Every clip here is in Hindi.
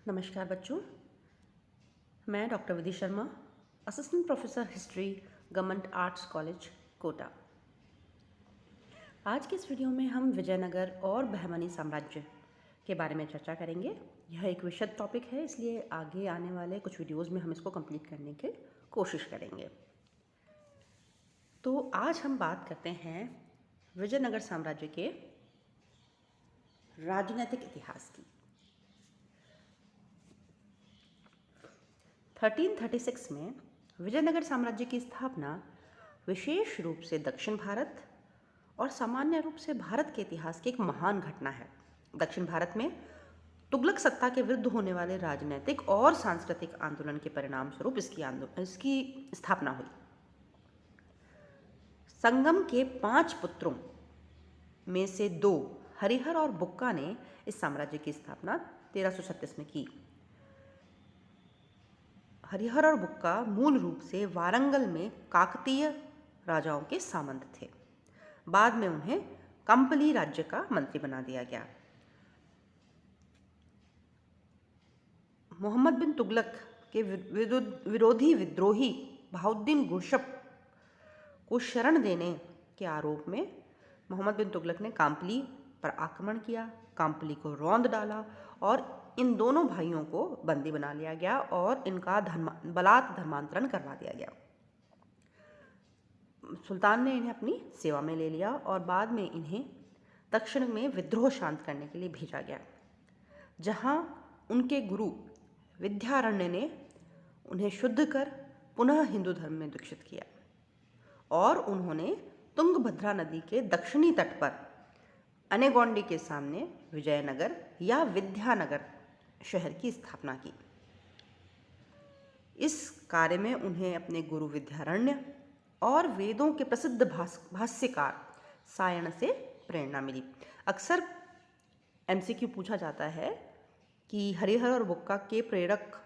नमस्कार बच्चों, मैं doctor Vidhi Sharma, assistant professor history, government arts college Kota. आज के इस वीडियो में हम विजयनगर और बहमनी साम्राज्य के बारे में चर्चा करेंगे। यह एक विशद टॉपिक है, इसलिए आगे आने वाले कुछ वीडियोस में हम इसको कंप्लीट करने की कोशिश करेंगे। तो आज हम बात करते हैं विजयनगर साम्राज्य के राजनीतिक इतिहास की। 1336 में विजयनगर साम्राज्य की स्थापना विशेष रूप से दक्षिण भारत और सामान्य रूप से भारत के इतिहास की एक महान घटना है। दक्षिण भारत में तुगलक सत्ता के विरुद्ध होने वाले राजनीतिक और सांस्कृतिक आंदोलन के परिणाम स्वरूप इसकी स्थापना हुई। संगम के 5 पुत्रों में से 2 हरिहर और बुक्का ने इस साम्राज्य की स्थापना 1336 में की। हरिहर और बुक्का मूल रूप से वारंगल में काकतीय राजाओं के सामंत थे। बाद में उन्हें कंपली राज्य का मंत्री बना दिया गया। मोहम्मद बिन तुगलक के विरोधी विद्रोही बहाउद्दीन गुरशप को शरण देने के आरोप में मोहम्मद बिन तुगलक ने काम्पली पर आक्रमण किया, काम्पली को रौंद डाला और इन दोनों भाइयों को बंदी बना लिया गया और इनका बलात् धर्मांतरण करवा दिया गया। सुल्तान ने इन्हें अपनी सेवा में ले लिया और बाद में इन्हें दक्षिण में विद्रोह शांत करने के लिए भेजा गया, जहां उनके गुरु विद्यारण्य ने उन्हें शुद्ध कर पुनः हिंदू धर्म में दीक्षित किया और उन्होंने तुंगभद्रा नदी के दक्षिणी तट पर अनेगोंडी के सामने विजयनगर या विद्यानगर शहर की स्थापना की। इस कार्य में उन्हें अपने गुरु विद्यारण्य और वेदों के प्रसिद्ध भाष्यकार सायण से प्रेरणा मिली। अक्सर एमसीक्यू पूछा जाता है कि हरिहर और बुक्का के प्रेरक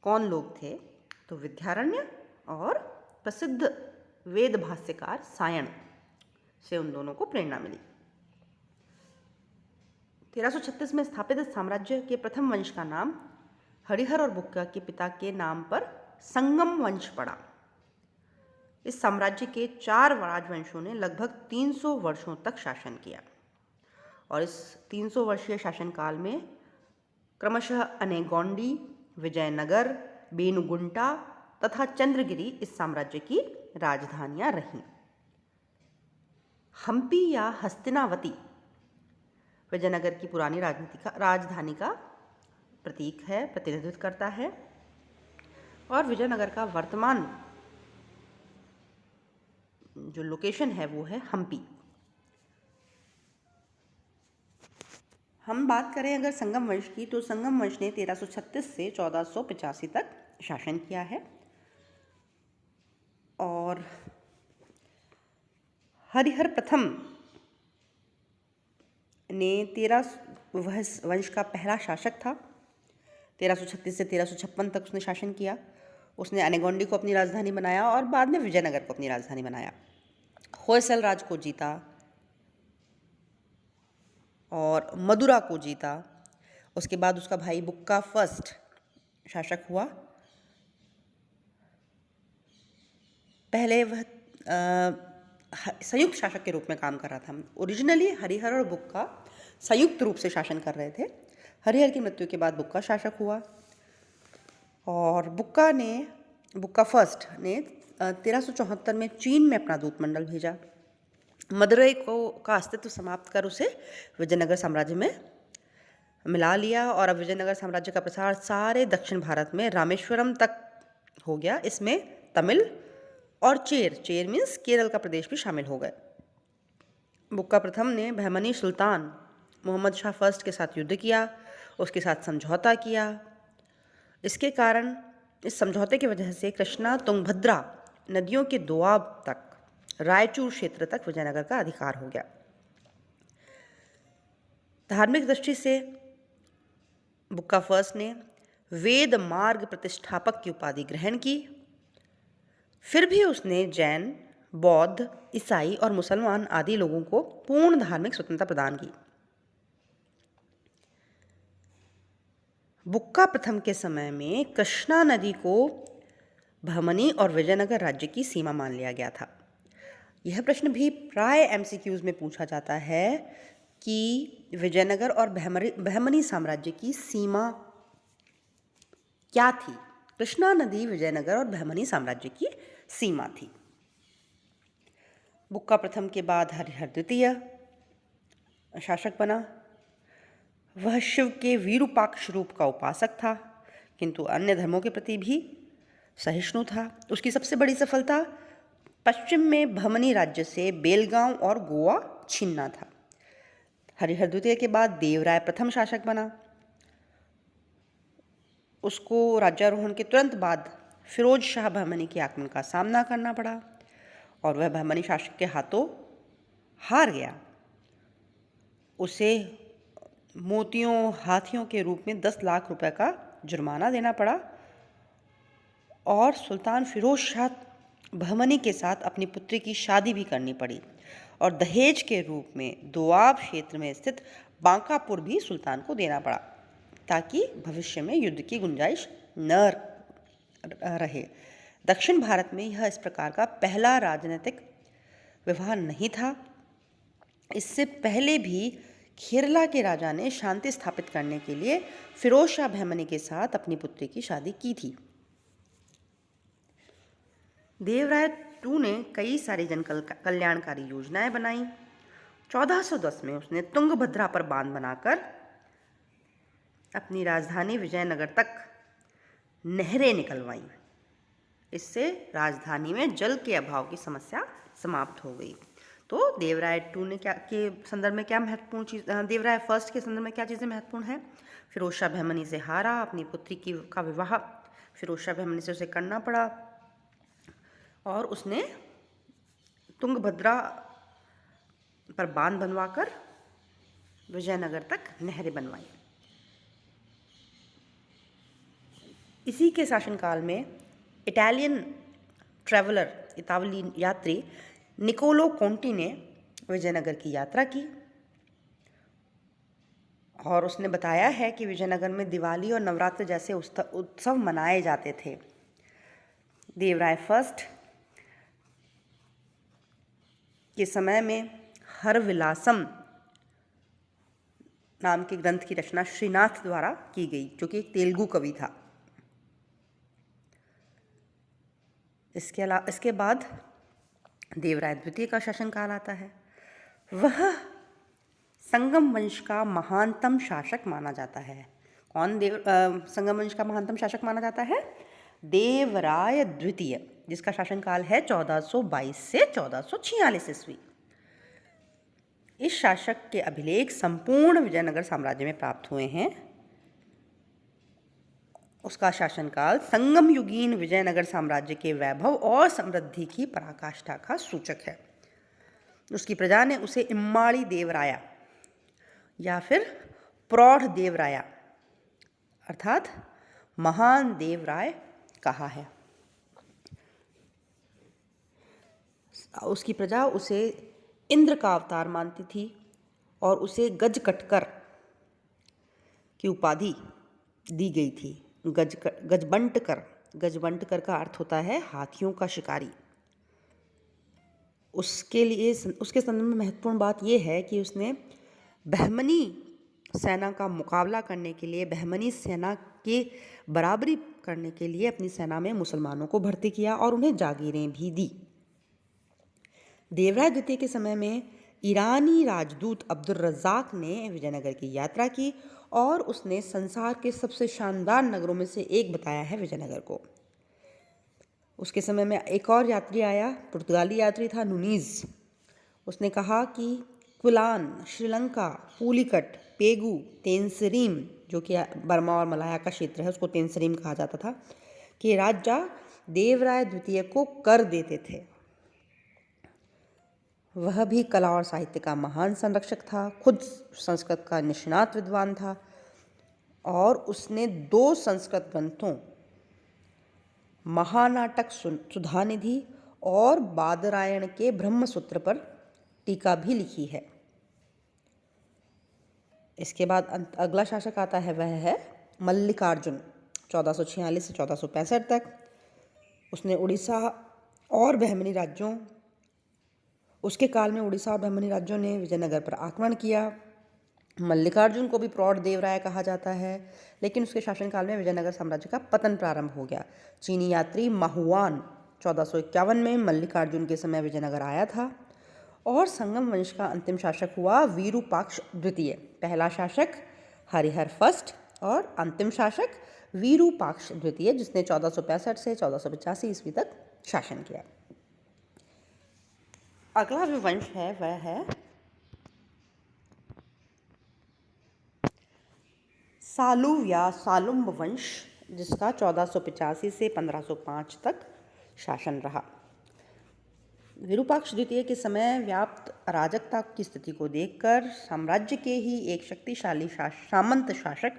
कौन लोग थे, तो विद्यारण्य और प्रसिद्ध वेद भाष्यकार सायण से उन दोनों को प्रेरणा मिली। 1336 में स्थापित साम्राज्य के प्रथम वंश का नाम हरिहर और बुक्का के पिता के नाम पर संगम वंश पड़ा। इस साम्राज्य के 4 राजवंशों ने लगभग 300 वर्षों तक शासन किया और इस 300 वर्षीय शासनकाल में क्रमशः अनेगोंडी, विजयनगर, बेनुगुंटा तथा चंद्रगिरी इस साम्राज्य की राजधानियां रहीं। हम्पी या हस्तिनावती विजयनगर की पुरानी राजधानी का प्रतीक है, प्रतिनिधित्व करता है और विजयनगर का वर्तमान जो लोकेशन है वो है हम्पी। हम बात करें अगर संगम वंश की, तो संगम वंश ने 1336 से 1485 तक शासन किया है और हरिहर प्रथम ने 13 वंश का पहला शासक था। 1336 से 1356 तक उसने शासन किया। उसने अनेगोंडी को अपनी राजधानी बनाया और बाद में विजयनगर को अपनी राजधानी बनाया। होयसल राज को जीता और मदुरा को जीता। उसके बाद उसका भाई बुक्का फर्स्ट शासक हुआ। पहले वह संयुक्त शासक के रूप में काम कर रहा था। ओरिजिनली हरिहर और बुक्का संयुक्त रूप से शासन कर रहे थे। हरिहर की मृत्यु के बाद बुक्का शासक हुआ और बुक्का फर्स्ट ने 1374 में चीन में अपना दूतमंडल भेजा। मदुरई का अस्तित्व समाप्त कर उसे विजयनगर साम्राज्य में मिला लिया और अब विजयनगर साम्राज्य का प्रसार सारे दक्षिण भारत में रामेश्वरम तक हो गया। इसमें तमिल और चेर मीन्स केरल का प्रदेश भी शामिल हो गए। बुक्का प्रथम ने बहमनी सुल्तान मोहम्मद शाह फर्स्ट के साथ युद्ध किया, उसके साथ समझौता किया। इसके कारण इस समझौते की वजह से कृष्णा तुंगभद्रा नदियों के दोआब तक रायचूर क्षेत्र तक विजयनगर का अधिकार हो गया। धार्मिक दृष्टि से बुक्का फर्स्ट ने वेद मार्ग प्रतिष्ठापक की उपाधि ग्रहण की। फिर भी उसने जैन, बौद्ध, ईसाई और मुसलमान आदि लोगों को पूर्ण धार्मिक स्वतंत्रता प्रदान की। बुक्का प्रथम के समय में कृष्णा नदी को बहमनी और विजयनगर राज्य की सीमा मान लिया गया था। यह प्रश्न भी प्राय एमसीक्यूज में पूछा जाता है कि विजयनगर और बहमनी साम्राज्य की सीमा क्या थी। कृष्णा नदी विजयनगर और बहमनी साम्राज्य की सीमा थी। बुक्का प्रथम के बाद हरिहर द्वितीय शासक बना। वह शिव के विरूपाक्ष रूप का उपासक था, किंतु अन्य धर्मों के प्रति भी सहिष्णु था। उसकी सबसे बड़ी सफलता पश्चिम में बहमनी राज्य से बेलगांव और गोवा छीनना था। हरिहर द्वितीय के बाद देवराय प्रथम शासक बना। उसको राज्यारोहण के तुरंत बाद फिरोज शाह बहमनी के आक्रमण का सामना करना पड़ा और वह बहमनी शासक के हाथों हार गया। उसे मोतियों हाथियों के रूप में 10 लाख रुपए का जुर्माना देना पड़ा और सुल्तान फिरोज शाह बहमनी के साथ अपनी पुत्री की शादी भी करनी पड़ी और दहेज के रूप में दोआब क्षेत्र में स्थित बांकापुर भी सुल्तान को देना पड़ा ताकि भविष्य में युद्ध की गुंजाइश न रहे। दक्षिण भारत में यह इस प्रकार का पहला राजनीतिक विवाह नहीं था। इससे पहले भी खेरला के राजा ने शांति स्थापित करने के लिए फिरोज शाह बहमनी के साथ अपनी पुत्री की शादी की थी। देवराय II ने कई सारी जन कल्याणकारी योजनाएं बनाई। 1410 में उसने तुंगभद्रा पर बांध बनाकर अपनी राजधानी विजयनगर तक नहरें निकलवाई। इससे राजधानी में जल के अभाव की समस्या समाप्त हो गई। तो देवराय II ने क्या के संदर्भ में क्या महत्वपूर्ण चीज, देवराय फर्स्ट के संदर्भ में क्या चीज़ें महत्वपूर्ण हैं? फिरोज शाह बहमनी से हारा, अपनी पुत्री का विवाह फिरोज शाह बहमनी से उसे करना पड़ा और उसने तुंगभद्रा पर बांध बनवाकर विजयनगर तक नहरें बनवाई। इसी के शासनकाल में इटालियन ट्रैवलर इतालवी यात्री निकोलो कोंटी ने विजयनगर की यात्रा की और उसने बताया है कि विजयनगर में दिवाली और नवरात्र जैसे उत्सव मनाए जाते थे। देवराय फर्स्ट के समय में हरविलासम नाम के ग्रंथ की रचना श्रीनाथ द्वारा की गई, जो कि एक तेलुगु कवि था। इसके बाद देवराय द्वितीय का शासनकाल आता है। वह संगम वंश का महानतम शासक माना जाता है। कौन संगम वंश का महानतम शासक माना जाता है? देवराय द्वितीय, जिसका शासनकाल है 1422 से 1446 ईस्वी। इस शासक के अभिलेख संपूर्ण विजयनगर साम्राज्य में प्राप्त हुए हैं। उसका शासनकाल संगम युगीन विजयनगर साम्राज्य के वैभव और समृद्धि की पराकाष्ठा का सूचक है। उसकी प्रजा ने उसे इम्माड़ी देवराया या फिर प्रौढ़ देवराया अर्थात महान देवराय कहा है। उसकी प्रजा उसे इंद्र का अवतार मानती थी और उसे गजकटकर की उपाधि दी गई थी। गजबंटकर का अर्थ होता है हाथियों का शिकारी। उसके संदर्भ में महत्वपूर्ण बात यह है कि उसने बहमनी सेना का मुकाबला करने के लिए, बहमनी सेना के बराबरी करने के लिए अपनी सेना में मुसलमानों को भर्ती किया और उन्हें जागीरें भी दी। देवराय द्वितीय के समय में ईरानी राजदूत अब्दुल रज़ाक ने विजयनगर की यात्रा की और उसने संसार के सबसे शानदार नगरों में से एक बताया है विजयनगर को। उसके समय में एक और यात्री आया, पुर्तगाली यात्री था नुनीज़। उसने कहा कि क्विलान, श्रीलंका, पुलिकट, पेगु, तेंसरीम, जो कि बर्मा और मलाया का क्षेत्र है, उसको तेंसरीम कहा जाता था, कि राजा देवराय द्वितीय को कर देते थे। वह भी कला और साहित्य का महान संरक्षक था, खुद संस्कृत का निष्णात विद्वान था और उसने 2 संस्कृत ग्रंथों महानाटक सुधानिधि और बादरायण के ब्रह्मसूत्र पर टीका भी लिखी है। इसके बाद अगला शासक आता है, वह है मल्लिकार्जुन 1446 से 1465 तक। उसने उड़ीसा और बहमनी राज्यों उसके काल में उड़ीसा और बहमनी राज्यों ने विजयनगर पर आक्रमण किया। मल्लिकार्जुन को भी प्रौढ़ देवराय कहा जाता है, लेकिन उसके शासनकाल में विजयनगर साम्राज्य का पतन प्रारंभ हो गया। चीनी यात्री माहुआन 1451 में मल्लिकार्जुन के समय विजयनगर आया था और संगम वंश का अंतिम शासक हुआ विरूपाक्ष द्वितीय। पहला शासक हरिहर फर्स्ट और अंतिम शासक विरूपाक्ष द्वितीय, जिसने 1465 से 1485 ईस्वी तक शासन किया। अगला जो वंश है वह है सालुव या सालुम्ब वंश, जिसका 1485 से 1505 तक शासन रहा। विरूपाक्ष द्वितीय के समय व्याप्त अराजकता की स्थिति को देखकर साम्राज्य के ही एक शक्तिशाली सामंत शासक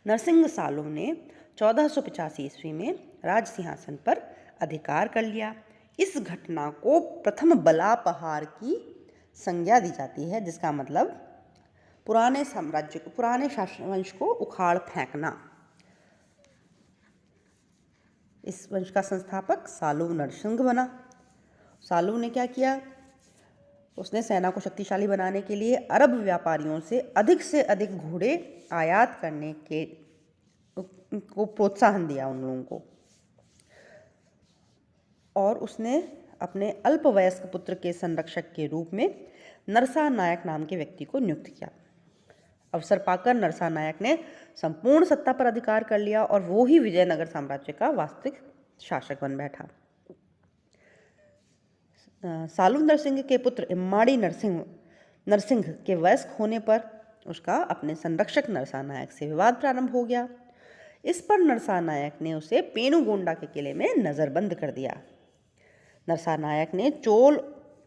नरसिंह सालुव ने 1485 ईस्वी में राज सिंहासन पर अधिकार कर लिया। इस घटना को प्रथम बलापहार की संज्ञा दी जाती है, जिसका मतलब पुराने साम्राज्य को, पुराने शासन वंश को उखाड़ फेंकना। इस वंश का संस्थापक सालुव नरसिंह बना। सालुव ने क्या किया? उसने सेना को शक्तिशाली बनाने के लिए अरब व्यापारियों से अधिक घोड़े आयात करने को प्रोत्साहन दिया उन लोगों को, और उसने अपने अल्पवयस्क पुत्र के संरक्षक के रूप में नरसा नायक नाम के व्यक्ति को नियुक्त किया। अवसर पाकर नरसा नायक ने संपूर्ण सत्ता पर अधिकार कर लिया और वो ही विजयनगर साम्राज्य का वास्तविक शासक बन बैठा। सालुव नरसिंह के पुत्र इम्माड़ी नरसिंह के वयस्क होने पर उसका अपने संरक्षक नरसा नायक से विवाद प्रारंभ हो गया। इस पर नरसा नायक ने उसे पेनुगोंडा के किले में नज़रबंद कर दिया। नरसा नायक ने चोल,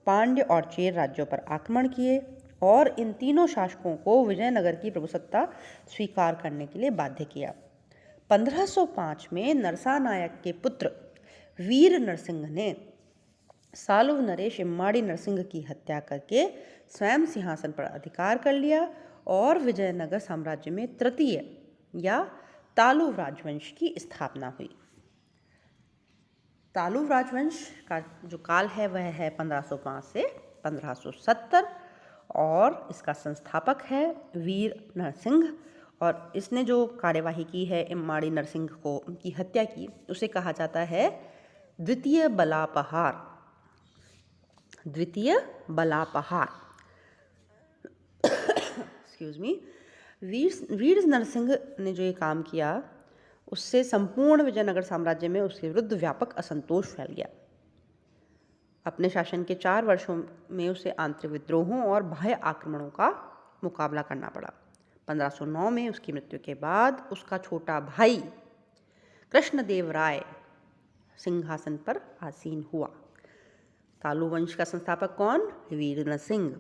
पांड्य और चेर राज्यों पर आक्रमण किए और इन तीनों शासकों को विजयनगर की प्रभुसत्ता स्वीकार करने के लिए बाध्य किया। 1505 में नरसा नायक के पुत्र वीर नरसिंह ने सालुव नरेश इम्माड़ी नरसिंह की हत्या करके स्वयं सिंहासन पर अधिकार कर लिया और विजयनगर साम्राज्य में तृतीय या तालुव राजवंश की स्थापना हुई। तालुव राजवंश का जो काल है वह है 1505 से 1570 और इसका संस्थापक है वीर नरसिंह, और इसने जो कार्यवाही की है इम्माड़ी नरसिंह को की हत्या की, उसे कहा जाता है द्वितीय बलापहार। द्वितीय बलापहार एक्सक्यूज मी। वीर नरसिंह ने जो ये काम किया उससे संपूर्ण विजयनगर साम्राज्य में उसके विरुद्ध व्यापक असंतोष फैल गया। अपने शासन के 4 वर्षों में उसे आंतरिक विद्रोहों और बाह्य आक्रमणों का मुकाबला करना पड़ा। 1509 में उसकी मृत्यु के बाद उसका छोटा भाई कृष्णदेव राय सिंहासन पर आसीन हुआ। तालुव वंश का संस्थापक कौन? वीर नरसिंह।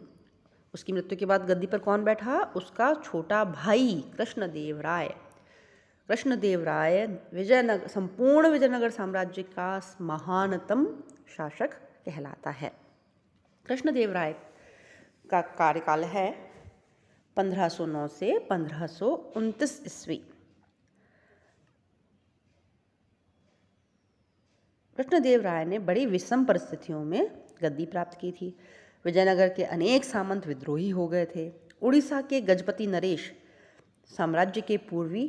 उसकी मृत्यु के बाद गद्दी पर कौन बैठा? उसका छोटा भाई कृष्णदेव राय। कृष्णदेव राय संपूर्ण विजयनगर साम्राज्य का महानतम शासक कहलाता है। कृष्णदेव राय का कार्यकाल है 1509 से 1529 ईस्वी। कृष्णदेव राय ने बड़ी विषम परिस्थितियों में गद्दी प्राप्त की थी। विजयनगर के अनेक सामंत विद्रोही हो गए थे। उड़ीसा के गजपति नरेश साम्राज्य के पूर्वी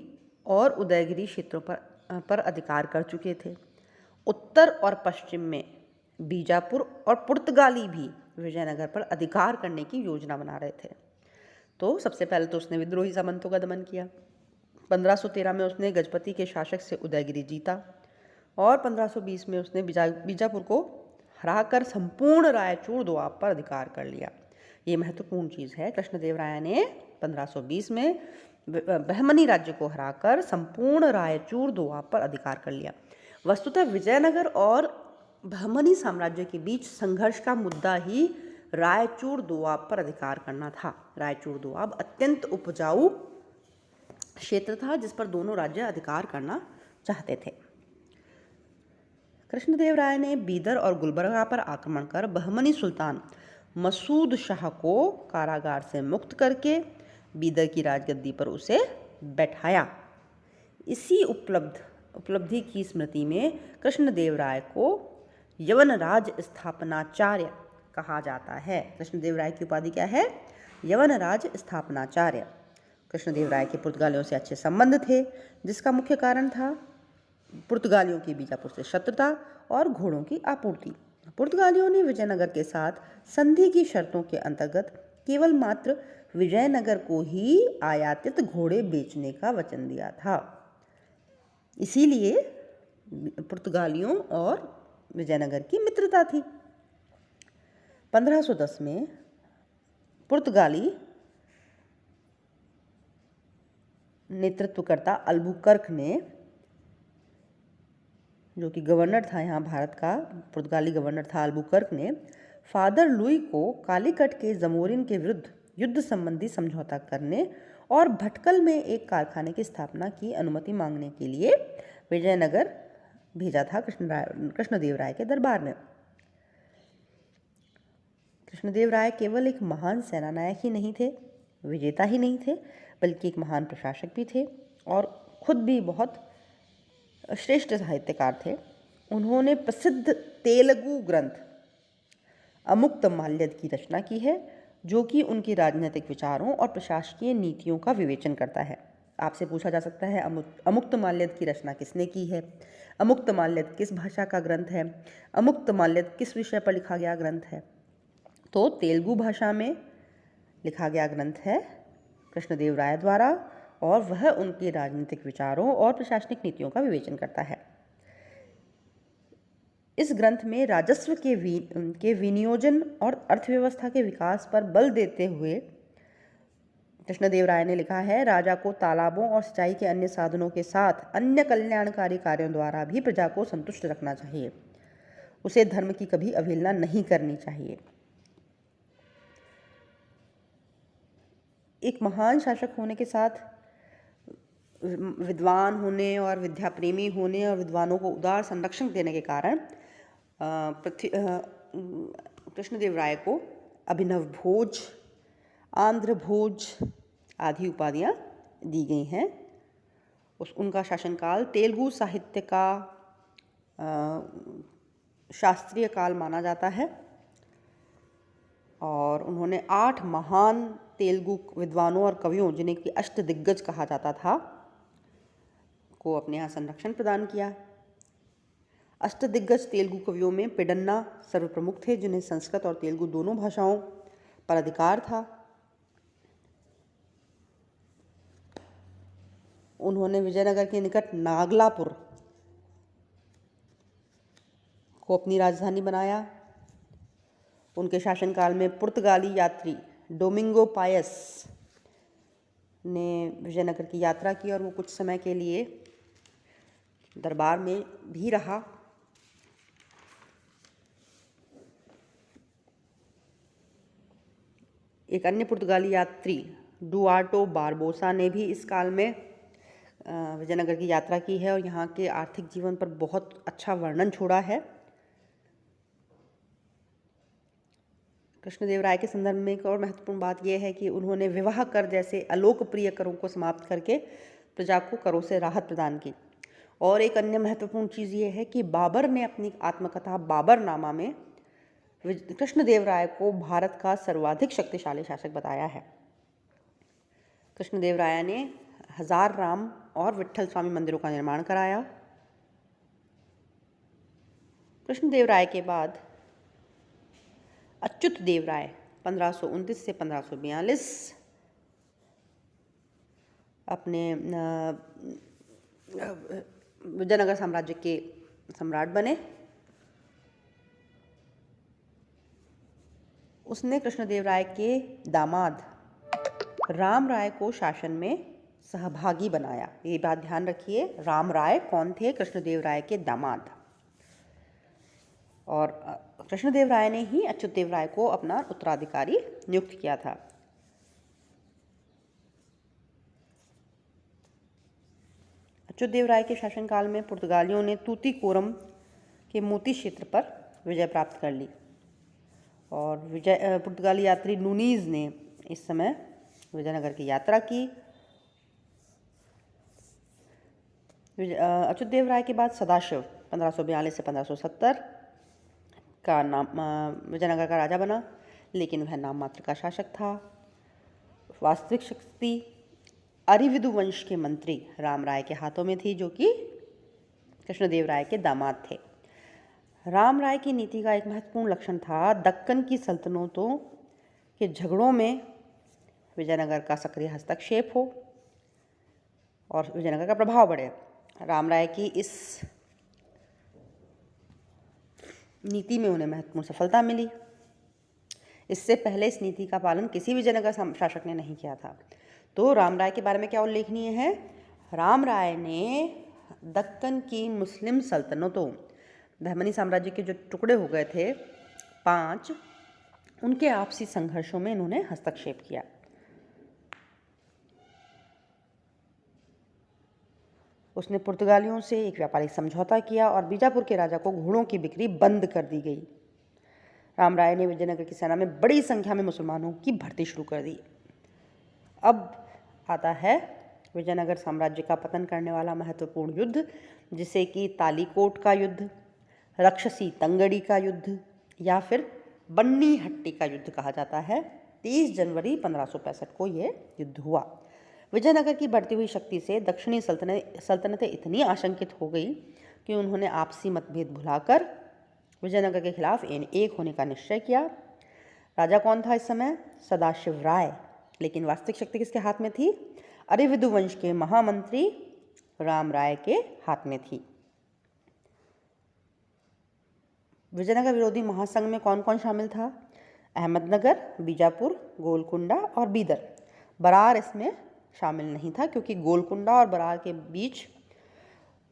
और उदयगिरी क्षेत्रों पर अधिकार कर चुके थे। उत्तर और पश्चिम में बीजापुर और पुर्तगाली भी विजयनगर पर अधिकार करने की योजना बना रहे थे। तो सबसे पहले तो उसने विद्रोही सामंतों का दमन किया। 1513 में उसने गजपति के शासक से उदयगिरी जीता और 1520 में उसने बीजापुर को हराकर संपूर्ण रायचूर दोआब पर अधिकार कर लिया। ये महत्वपूर्ण चीज़ है। कृष्णदेव राय ने 1520 में बहमनी राज्य को हराकर संपूर्ण रायचूर दोआब पर अधिकार कर लिया। वस्तुतः विजयनगर और बहमनी साम्राज्य के बीच संघर्ष का मुद्दा ही रायचूर दोआब पर अधिकार करना था। रायचूर दोआब अत्यंत उपजाऊ क्षेत्र था जिस पर दोनों राज्य अधिकार करना चाहते थे। कृष्णदेव राय ने बीदर और गुलबर्गा पर आक्रमण कर बहमनी सुल्तान मसूद शाह को कारागार से मुक्त करके बीदर की राजगद्दी पर उसे बैठाया। इसी उपलब्धि की स्मृति में कृष्णदेवराय को यवनराज स्थापनाचार्य कहा जाता है। कृष्णदेवराय की उपाधि क्या है? यवनराज स्थापनाचार्य। कृष्णदेवराय के पुर्तगालियों से अच्छे संबंध थे, जिसका मुख्य कारण था पुर्तगालियों की बीजापुर से शत्रुता और घोड़ों की आपूर्ति। पुर्तगालियों ने विजयनगर के साथ संधि की शर्तों के अंतर्गत केवल मात्र विजयनगर को ही आयातित घोड़े बेचने का वचन दिया था। इसीलिए पुर्तगालियों और विजयनगर की मित्रता थी। 1510 में पुर्तगाली नेतृत्वकर्ता अल्बुकर्क ने, जो कि गवर्नर था यहाँ भारत का, पुर्तगाली गवर्नर था अल्बुकर्क ने, फादर लुई को कालीकट के जमोरिन के विरुद्ध युद्ध संबंधी समझौता करने और भटकल में एक कारखाने की स्थापना की अनुमति मांगने के लिए विजयनगर भेजा था कृष्णदेवराय के दरबार में। कृष्णदेवराय केवल एक महान सेनानायक ही नहीं थे, विजेता ही नहीं थे, बल्कि एक महान प्रशासक भी थे और खुद भी बहुत श्रेष्ठ साहित्यकार थे। उन्होंने प्रसिद्ध तेलुगु ग्रंथ अमुक्तमाल्यद की रचना की है, जो कि उनकी राजनीतिक विचारों और प्रशासकीय नीतियों का विवेचन करता है। आपसे पूछा जा सकता है अमुक्तमाल्यद की रचना किसने की है, अमुक्तमाल्यद किस भाषा का ग्रंथ है, अमुक्तमाल्यद किस विषय पर लिखा गया ग्रंथ है। तो तेलुगु भाषा में लिखा गया ग्रंथ है कृष्णदेवराय द्वारा और वह उनके राजनीतिक विचारों और प्रशासनिक नीतियों का विवेचन करता है। इस ग्रंथ में राजस्व के विनियोजन और अर्थव्यवस्था के विकास पर बल देते हुए कृष्णदेवराय ने लिखा है, राजा को तालाबों और सिंचाई के अन्य साधनों के साथ अन्य कल्याणकारी कार्यों द्वारा भी प्रजा को संतुष्ट रखना चाहिए। उसे धर्म की कभी अवहेलना नहीं करनी चाहिए। एक महान शासक होने के साथ विद्वान होने और विद्या प्रेमी होने और विद्वानों को उदार संरक्षण देने के कारण कृष्णदेवराय को अभिनव भोज, आंध्र भोज आदि उपाधियाँ दी गई हैं। उनका शासनकाल तेलुगु साहित्य का शास्त्रीय काल माना जाता है और उन्होंने 8 महान तेलुगु विद्वानों और कवियों, जिन्हें कि अष्टदिग्गज कहा जाता था, को अपने यहाँ संरक्षण प्रदान किया। अष्टदिग्गज तेलुगु कवियों में पेडन्ना सर्वप्रमुख थे, जिन्हें संस्कृत और तेलुगु दोनों भाषाओं पर अधिकार था। उन्होंने विजयनगर के निकट नागलापुर को अपनी राजधानी बनाया। उनके शासनकाल में पुर्तगाली यात्री डोमिंगो पायस ने विजयनगर की यात्रा की और वो कुछ समय के लिए दरबार में भी रहा। एक अन्य पुर्तगाली यात्री डुआर्टो बारबोसा ने भी इस काल में विजयनगर की यात्रा की है और यहाँ के आर्थिक जीवन पर बहुत अच्छा वर्णन छोड़ा है। कृष्णदेवराय के संदर्भ में एक और महत्वपूर्ण बात यह है कि उन्होंने विवाह कर जैसे अलोकप्रिय करों को समाप्त करके प्रजा को करों से राहत प्रदान की। और एक अन्य महत्वपूर्ण चीज़ ये है कि बाबर ने अपनी आत्मकथा बाबरनामा में कृष्णदेवराय को भारत का सर्वाधिक शक्तिशाली शासक बताया है। कृष्णदेवराय ने 1000 राम और विट्ठल स्वामी मंदिरों का निर्माण कराया। कृष्णदेवराय के बाद अच्युत देवराय 1529 से 1542 अपने विजयनगर साम्राज्य के सम्राट बने। उसने कृष्णदेवराय के दामाद राम राय को शासन में सहभागी बनाया। ये बात ध्यान रखिए, राम राय कौन थे? कृष्णदेवराय के दामाद। और कृष्णदेवराय ने ही अच्युत देवराय को अपना उत्तराधिकारी नियुक्त किया था। अच्युत देवराय के शासनकाल में पुर्तगालियों ने तूतीकोरम के मोती क्षेत्र पर विजय प्राप्त कर ली और पुर्तगाली यात्री नूनीज ने इस समय विजयनगर की यात्रा की अच्युतदेव राय के बाद सदाशिव 1542 से 1570 का नाम विजयनगर का राजा बना, लेकिन वह नाम मात्र का शासक था। वास्तविक शक्ति अरिविदु वंश के मंत्री राम राय के हाथों में थी, जो कि कृष्णदेव राय के दामाद थे। राम राय की नीति का एक महत्वपूर्ण लक्षण था दक्कन की सल्तनतों के झगड़ों में विजयनगर का सक्रिय हस्तक्षेप हो और विजयनगर का प्रभाव बढ़े। राम राय की इस नीति में उन्हें महत्वपूर्ण सफलता मिली। इससे पहले इस नीति का पालन किसी विजयनगर शासक ने नहीं किया था। तो राम राय के बारे में क्या उल्लेखनीय है? राम राय ने दक्कन की मुस्लिम सल्तनतों, बहमनी साम्राज्य के जो टुकड़े हो गए थे 5, उनके आपसी संघर्षों में इन्होंने हस्तक्षेप किया। उसने पुर्तगालियों से एक व्यापारिक समझौता किया और बीजापुर के राजा को घोड़ों की बिक्री बंद कर दी गई। राम राय ने विजयनगर की सेना में बड़ी संख्या में मुसलमानों की भर्ती शुरू कर दी। अब आता है विजयनगर साम्राज्य का पतन करने वाला महत्वपूर्ण युद्ध, जिसे कि तालीकोट का युद्ध, रक्षसी तंगड़ी का युद्ध या फिर बन्नी हट्टी का युद्ध कहा जाता है। 30 जनवरी 1565 को यह युद्ध हुआ। विजयनगर की बढ़ती हुई शक्ति से दक्षिणी सल्तनतें इतनी आशंकित हो गई कि उन्होंने आपसी मतभेद भुलाकर विजयनगर के खिलाफ एक होने का निश्चय किया। राजा कौन था इस समय? सदाशिव राय। लेकिन वास्तविक शक्ति किसके हाथ में थी? अरिविदु वंश के महामंत्री राम राय के हाथ में थी। विजयनगर विरोधी महासंघ में कौन कौन शामिल था? अहमदनगर, बीजापुर, गोलकुंडा और बीदर। बरार इसमें शामिल नहीं था, क्योंकि गोलकुंडा और बरार के बीच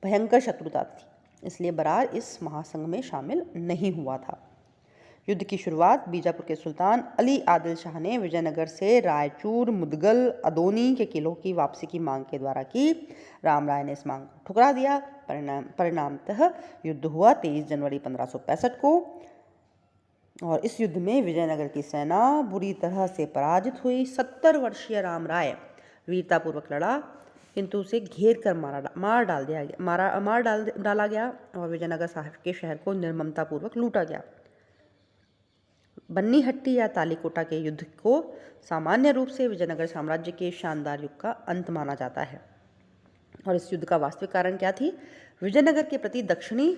भयंकर शत्रुता थी, इसलिए बरार इस महासंघ में शामिल नहीं हुआ था। युद्ध की शुरुआत बीजापुर के सुल्तान अली आदिल शाह ने विजयनगर से रायचूर, मुदगल, अदोनी के किलों की वापसी की मांग के द्वारा की। राम राय ने इस मांग को ठुकरा दिया। परिणामतः युद्ध हुआ 23 जनवरी 1565 को, और इस युद्ध में विजयनगर की सेना बुरी तरह से पराजित हुई। 70 वर्षीय राम राय वीरतापूर्वक लड़ा, किंतु उसे घेर कर मार डाला गया और विजयनगर साहब के शहर को निर्ममतापूर्वक लूटा गया। बन्नी हट्टी या तालीकोटा के युद्ध को सामान्य रूप से विजयनगर साम्राज्य के शानदार युग का अंत माना जाता है। और इस युद्ध का वास्तविक कारण क्या थी? विजयनगर के प्रति दक्षिणी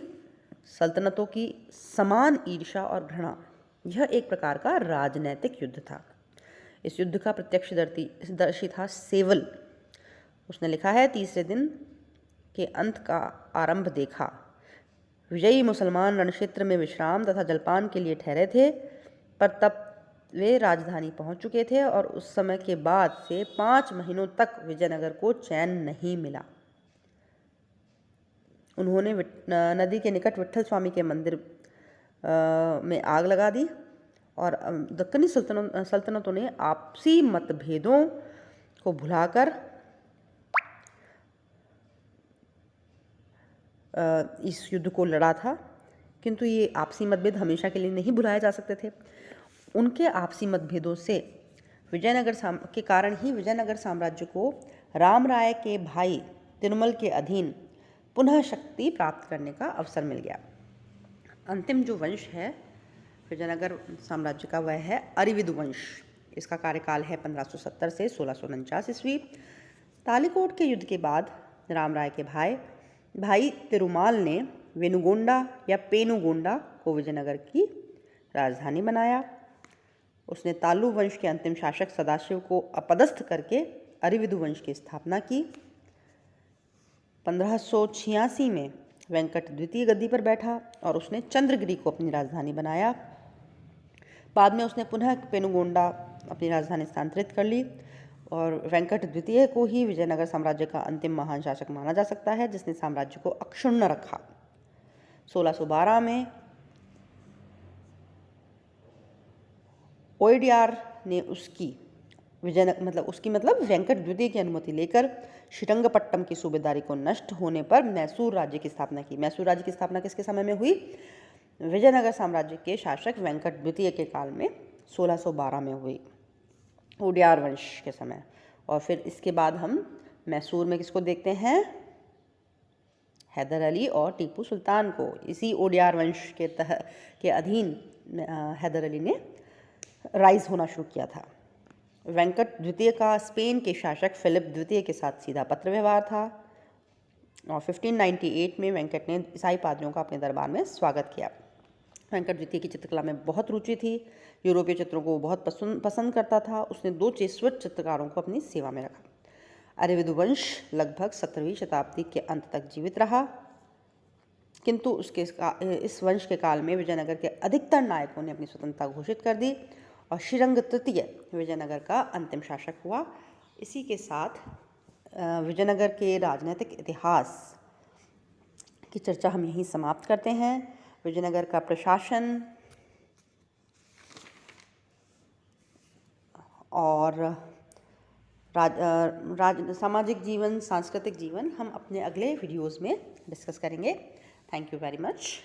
सल्तनतों की समान ईर्ष्या और घृणा। यह एक प्रकार का राजनैतिक युद्ध था। इस युद्ध का प्रत्यक्षदर्शी था सेवल। उसने लिखा है, तीसरे दिन के अंत का आरंभ देखा। विजयी मुसलमान रणक्षेत्र में विश्राम तथा जलपान के लिए ठहरे थे, पर तब वे राजधानी पहुंच चुके थे और उस समय के बाद से 5 महीनों तक विजयनगर को चैन नहीं मिला। उन्होंने नदी के निकट विट्ठल स्वामी के मंदिर में आग लगा दी और दक्कनी सल्तनतों ने आपसी मतभेदों को भुलाकर इस युद्ध को लड़ा था। किंतु ये आपसी मतभेद हमेशा के लिए नहीं भुलाए जा सकते थे। उनके आपसी मतभेदों से के कारण ही विजयनगर साम्राज्य को राम राय के भाई तिरुमल के अधीन पुनः शक्ति प्राप्त करने का अवसर मिल गया। अंतिम जो वंश है विजयनगर साम्राज्य का, वह है अरिविदु वंश। इसका कार्यकाल है 1570 से 1649 ईस्वी। तालीकोट के युद्ध के बाद राम राय के भाई तिरुमाल ने वेनुगोंडा या पेनुगोंडा को विजयनगर की राजधानी बनाया। उसने तालु वंश के अंतिम शासक सदाशिव को अपदस्थ करके अरिविदु वंश की स्थापना की। 1586 में वेंकट द्वितीय गद्दी पर बैठा और उसने चंद्रगिरी को अपनी राजधानी बनाया। बाद में उसने पुनः पेनुगोंडा अपनी राजधानी स्थानांतरित कर ली और वेंकट द्वितीय को ही विजयनगर साम्राज्य का अंतिम महान शासक माना जा सकता है, जिसने साम्राज्य को अक्षुण्ण रखा। 1612 में ओयडियार ने उसकी वेंकट द्वितीय की अनुमति लेकर श्रीरंगपट्टम की सूबेदारी को नष्ट होने पर मैसूर राज्य की स्थापना की। मैसूर राज्य की स्थापना किसके समय में हुई? विजयनगर साम्राज्य के शासक वेंकट द्वितीय के काल में 1612 में हुई, ओडियार वंश के समय। और फिर इसके बाद हम मैसूर में किसको देखते हैं? हैदर अली और टीपू सुल्तान को। इसी ओडियार वंश के अधीन हैदर अली ने राइज होना शुरू किया था। वेंकट द्वितीय का स्पेन के शासक फिलिप द्वितीय के साथ सीधा पत्र व्यवहार था और 1598 में वेंकट ने ईसाई पादरियों का अपने दरबार में स्वागत किया। वेंकट द्वितीय की चित्रकला में बहुत रुचि थी, यूरोपीय चित्रों को बहुत पसंद करता था। उसने 2 जेसुइट चित्रकारों को अपनी सेवा में रखा। अरेविदु वंश लगभग 17वीं शताब्दी के अंत तक जीवित रहा, किंतु इस वंश के काल में विजयनगर के अधिकतर नायकों ने अपनी स्वतंत्रता घोषित कर दी और श्रीरंग तृतीय विजयनगर का अंतिम शासक हुआ। इसी के साथ विजयनगर के राजनीतिक इतिहास की चर्चा हम यहीं समाप्त करते हैं। विजयनगर का प्रशासन और सामाजिक जीवन, सांस्कृतिक जीवन हम अपने अगले वीडियोज़ में डिस्कस करेंगे। Thank you very much.